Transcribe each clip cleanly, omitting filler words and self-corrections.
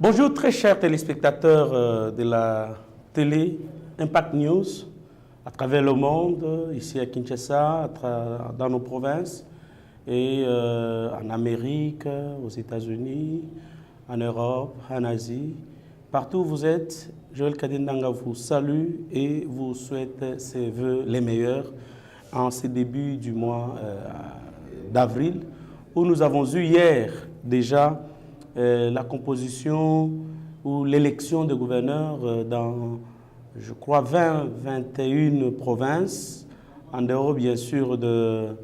Bonjour très chers téléspectateurs de la télé Impact News à travers le monde, ici à Kinshasa, dans nos provinces et en Amérique, aux États-Unis, en Europe, en Asie. Partout où vous êtes, Joël Kadindanga vous salue et vous souhaite ses vœux les meilleurs en ce début du mois d'avril où nous avons eu hier déjà la composition ou l'élection de gouverneurs dans, je crois, 21 provinces, en dehors bien sûr de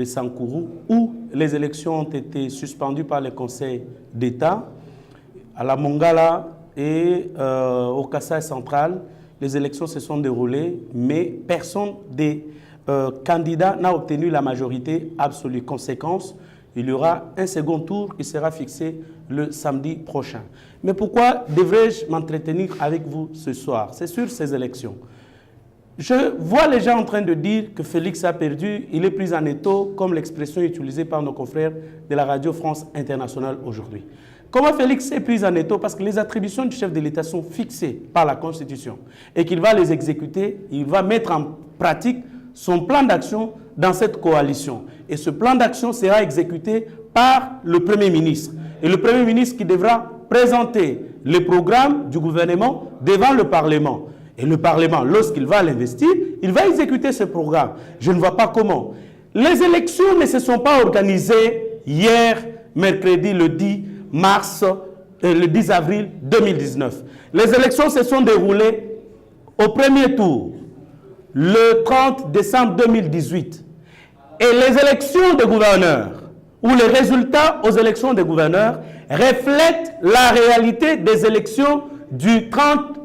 Sankourou, où les élections ont été suspendues par le Conseil d'État. À la Mongala et au Kasaï central, les élections se sont déroulées, mais personne des candidats n'a obtenu la majorité absolue. Conséquence, il y aura un second tour qui sera fixé le samedi prochain. Mais pourquoi devrais-je m'entretenir avec vous ce soir? C'est sur ces élections. Je vois les gens en train de dire que Félix a perdu, il est pris en étau, comme l'expression utilisée par nos confrères de la Radio France Internationale aujourd'hui. Comment Félix est pris en étau? Parce que les attributions du chef de l'État sont fixées par la Constitution et qu'il va les exécuter, il va mettre en pratique son plan d'action dans cette coalition. Et ce plan d'action sera exécuté par le Premier ministre. Et le Premier ministre qui devra présenter le programme du gouvernement devant le Parlement. Et le Parlement, lorsqu'il va l'investir, il va exécuter ce programme. Je ne vois pas comment. Les élections ne se sont pas organisées hier, mercredi, le 10 mars, le 10 avril 2019. Les élections se sont déroulées au premier tour, le 30 décembre 2018. Et les élections de gouverneurs, ou les résultats aux élections de gouverneurs, reflètent la réalité des élections du 30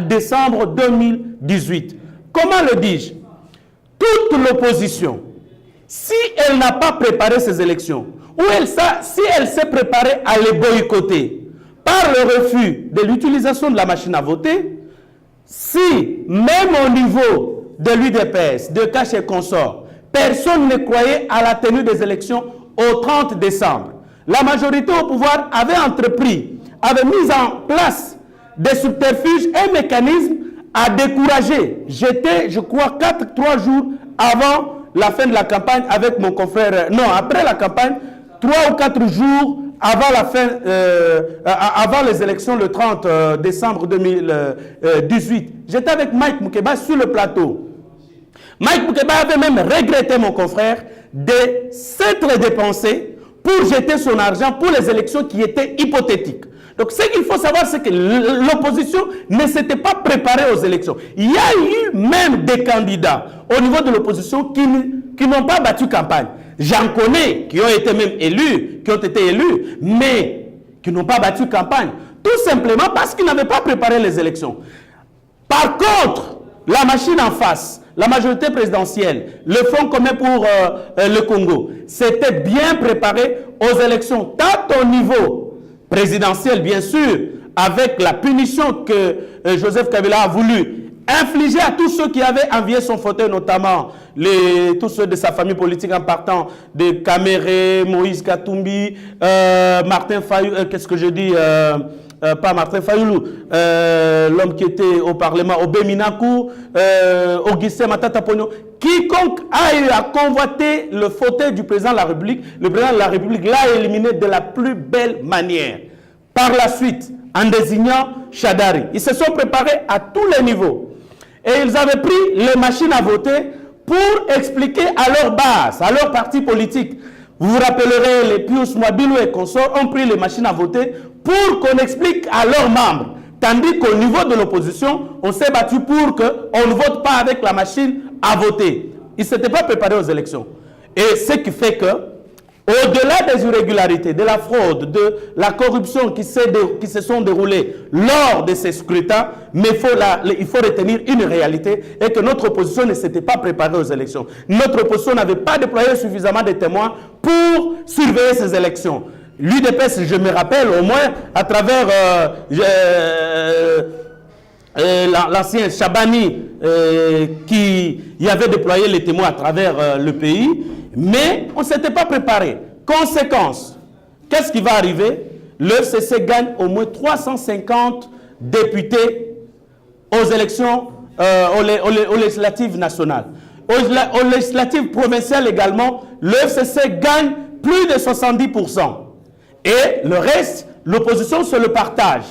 décembre 2018. Comment le dis-je? Toute l'opposition, si elle n'a pas préparé ces élections, ou si elle s'est préparée à les boycotter par le refus de l'utilisation de la machine à voter, si même au niveau de l'UDPS, de Cache et Consort, personne ne croyait à la tenue des élections au 30 décembre. La majorité au pouvoir avait mis en place des subterfuges et mécanismes à décourager. J'étais, je crois, 3 jours avant la fin de la campagne avec mon confrère, non, après la campagne, 3 ou 4 jours avant la fin, avant les élections le 30 décembre 2018. J'étais avec Mike Moukeba sur le plateau. Mike Moukeba avait même regretté, mon confrère, de s'être dépensé pour jeter son argent pour les élections qui étaient hypothétiques. Donc ce qu'il faut savoir, c'est que l'opposition ne s'était pas préparée aux élections. Il y a eu même des candidats au niveau de l'opposition qui n'ont pas battu campagne. J'en connais qui ont été même élus, mais qui n'ont pas battu campagne. Tout simplement parce qu'ils n'avaient pas préparé les élections. Par contre, la machine en face, la majorité présidentielle, le Front commun pour le Congo, s'était bien préparé aux élections, tant au niveau présidentiel, bien sûr, avec la punition que Joseph Kabila a voulu infliger à tous ceux qui avaient envié son fauteuil, notamment tous ceux de sa famille politique en partant de Kamere, Moïse Katumbi, Martin Fayulu, qu'est-ce que je dis pas Martin Fayulu, l'homme qui était au Parlement, Obé Minakou, Augustin Matata Pogno, quiconque a eu à convoiter le fauteuil du président de la République, le président de la République l'a éliminé de la plus belle manière. Par la suite, en désignant Chadari, ils se sont préparés à tous les niveaux. Et ils avaient pris les machines à voter pour expliquer à leur base, à leur parti politique. Vous vous rappellerez, les Pius Mwabilou et consorts ont pris les machines à voter pour qu'on explique à leurs membres. Tandis qu'au niveau de l'opposition, on s'est battu pour qu'on ne vote pas avec la machine à voter. Ils ne s'étaient pas préparés aux élections. Et ce qui fait que, au-delà des irrégularités, de la fraude, de la corruption qui se sont déroulées lors de ces scrutins, mais il faut retenir une réalité et que notre opposition ne s'était pas préparée aux élections. Notre opposition n'avait pas déployé suffisamment de témoins pour surveiller ces élections. L'UDPS, je me rappelle au moins à travers l'ancien Chabani qui y avait déployé les témoins à travers le pays, mais on ne s'était pas préparé. Conséquence, qu'est-ce qui va arriver? le FCC gagne au moins 350 députés aux élections, aux législatives nationales. Aux législatives provinciales également, le FCC gagne plus de 70%. Et le reste, l'opposition se le partage.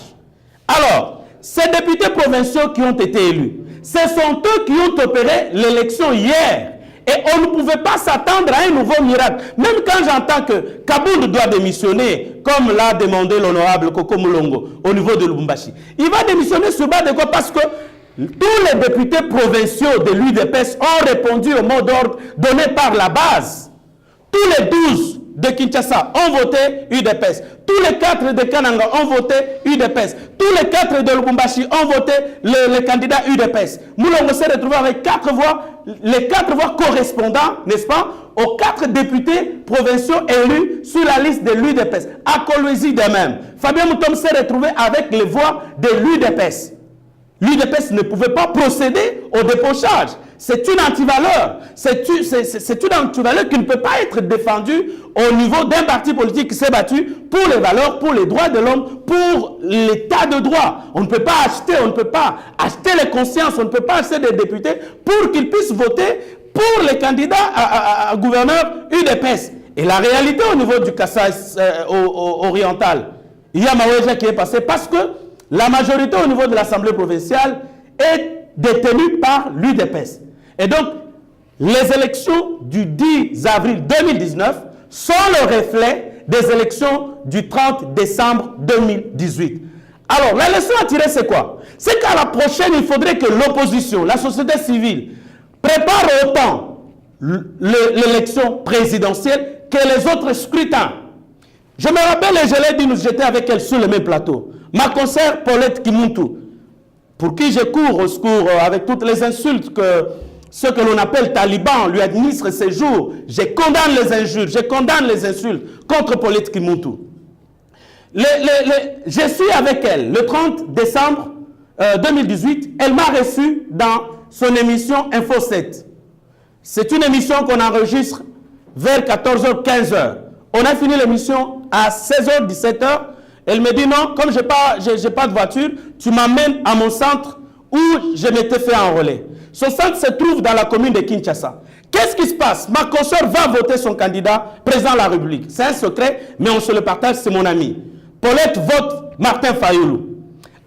Alors, ces députés provinciaux qui ont été élus, ce sont eux qui ont opéré l'élection hier. Et on ne pouvait pas s'attendre à un nouveau miracle. Même quand j'entends que Kabound doit démissionner, comme l'a demandé l'honorable Koko Moulongo au niveau de Lubumbashi. Il va démissionner sur base de quoi? Parce que tous les députés provinciaux de l'UDPS ont répondu au mot d'ordre donné par la base. Tous les 12 de Kinshasa ont voté UDPS. Tous les 4 de Kananga ont voté UDPS. Tous les 4 de Lubumbashi ont voté le candidat UDPS. Moulongo s'est retrouvé avec 4 voix, les 4 voix correspondant, n'est-ce pas, aux 4 députés provinciaux élus sur la liste de l'UDPS. À Kolwezi de même. Fabien Moutom s'est retrouvé avec les voix de l'UDPS. L'UDPS ne pouvait pas procéder au dépochage. C'est une antivaleur. C'est une antivaleur qui ne peut pas être défendue au niveau d'un parti politique qui s'est battu pour les valeurs, pour les droits de l'homme, pour l'état de droit. On ne peut pas acheter les consciences, on ne peut pas acheter des députés pour qu'ils puissent voter pour les candidats à gouverneur UDPS. Et la réalité au niveau du Kassai oriental, il y a Maweja qui est passé parce que la majorité au niveau de l'Assemblée provinciale est détenue par l'UDPS. Et donc, les élections du 10 avril 2019 sont le reflet des élections du 30 décembre 2018. Alors, la leçon à tirer, c'est quoi? C'est qu'à la prochaine, il faudrait que l'opposition, la société civile, prépare autant l'élection présidentielle que les autres scrutins. Je me rappelle, et je l'ai dit, nous j'étais avec elle sur le même plateau. Ma consoeur Paulette Kimuntu, pour qui je cours au secours avec toutes les insultes que ceux que l'on appelle talibans lui administrent ces jours. Je condamne les injures, je condamne les insultes contre Paulette Kimuntu. Je suis avec elle le 30 décembre 2018. Elle m'a reçu dans son émission Info 7. C'est une émission qu'on enregistre vers 14h, 15h. On a fini l'émission à 16h, 17h. Elle me dit non, comme je n'ai pas de voiture, tu m'amènes à mon centre où je m'étais fait enrôler. Ce centre se trouve dans la commune de Kinshasa. Qu'est-ce qui se passe? Ma consoeur va voter son candidat président de la République. C'est un secret, mais on se le partage, c'est mon ami. Paulette vote Martin Fayoulou.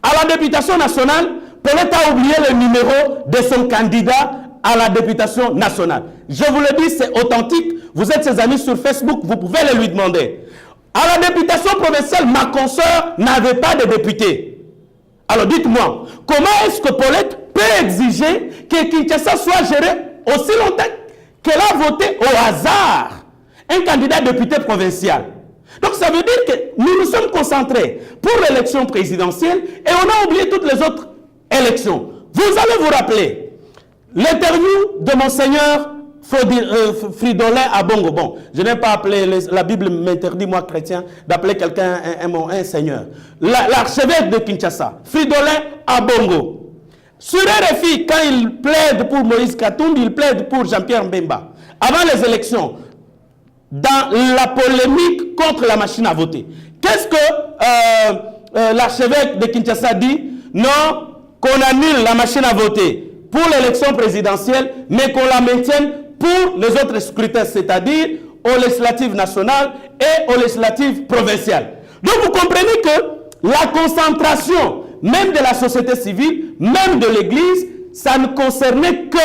À la députation nationale, Paulette a oublié le numéro de son candidat à la députation nationale. Je vous le dis, c'est authentique. Vous êtes ses amis sur Facebook, vous pouvez le lui demander. À la députation provinciale, ma consoeur n'avait pas de député. Alors dites-moi, comment est-ce que Paulette peut exiger que Kinshasa soit géré aussi longtemps qu'elle a voté au hasard un candidat député provincial? Donc ça veut dire que nous nous sommes concentrés pour l'élection présidentielle et on a oublié toutes les autres élections. Vous allez vous rappeler l'interview de Monseigneur Fridolin Abongo. Bon, je n'ai pas appelé, la Bible m'interdit, moi chrétien, d'appeler quelqu'un un seigneur. L'archevêque de Kinshasa, Fridolin Abongo. Sur RFI, quand il plaide pour Moïse Katumbi, il plaide pour Jean-Pierre Mbemba. Avant les élections, dans la polémique contre la machine à voter, qu'est-ce que l'archevêque de Kinshasa dit? Non, qu'on annule la machine à voter pour l'élection présidentielle, mais qu'on la maintienne pour les autres scrutins, c'est-à-dire aux législatives nationales et aux législatives provinciales. Donc vous comprenez que la concentration, même de la société civile, même de l'Église, ça ne concernait que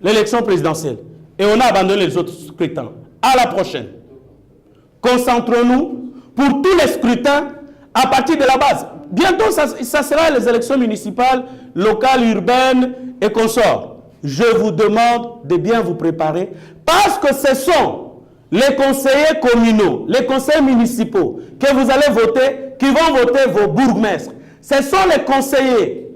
l'élection présidentielle. Et on a abandonné les autres scrutins. À la prochaine. Concentrons-nous pour tous les scrutins à partir de la base. Bientôt, ça sera les élections municipales, locales, urbaines et consorts. Je vous demande de bien vous préparer parce que ce sont les conseillers communaux, les conseillers municipaux que vous allez voter, qui vont voter vos bourgmestres. Ce sont les conseillers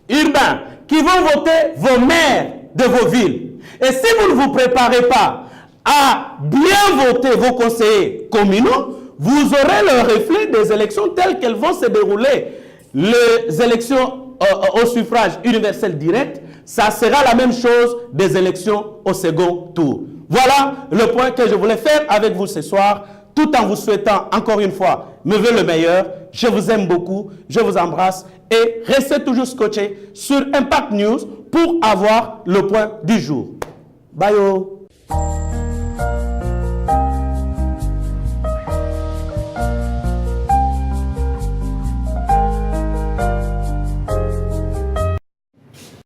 urbains qui vont voter vos maires de vos villes. Et si vous ne vous préparez pas à bien voter vos conseillers communaux, vous aurez le reflet des élections telles qu'elles vont se dérouler. Les élections au suffrage universel direct, ça sera la même chose des élections au second tour. Voilà le point que je voulais faire avec vous ce soir. tout en vous souhaitant encore une fois, me veux le meilleur. Je vous aime beaucoup, je vous embrasse et restez toujours scotchés sur Impact News pour avoir le point du jour. Bye.